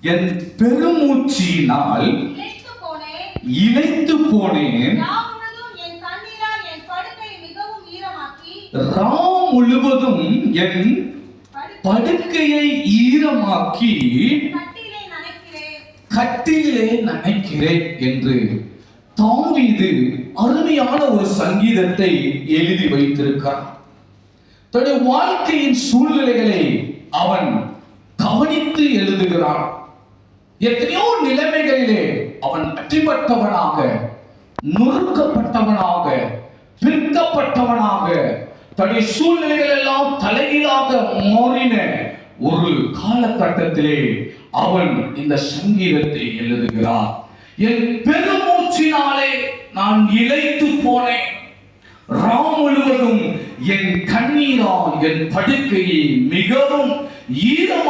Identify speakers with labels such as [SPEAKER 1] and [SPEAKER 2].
[SPEAKER 1] என் பெருமூச்சினால் இளைத்து போனேன். ராம் முழுவதும் என் படுக்கையை ஈரமாக்கி கட்டிலே நனைக்கிறேன் என்று தாவீது அருமையான ஒரு சங்கீதத்தை எழுதி வைத்திருக்கிறார். தன்னுடைய வாழ்க்கையின் சூழ்நிலைகளை அவன் கவனித்து எழுதுகிறான். எத்தனையோ நிலைமைகளிலே அவன் அற்றிப்பட்டவனாக, நொறுக்கப்பட்டவனாக, பிற்கப்பட்டவனாக, தன்னுடைய சூழ்நிலைகள் எல்லாம் தலைகீழாக மாறின ஒரு காலகட்டத்திலே அவன் இந்த சங்கீதத்தை எழுதுகிறார். என் பெருமூச்சினாலே நான் இளைத்து போனேன். ராம் முழுவதும் என் கண்ணீரால் என் படுக்கையை மிகவும் ஈரமாக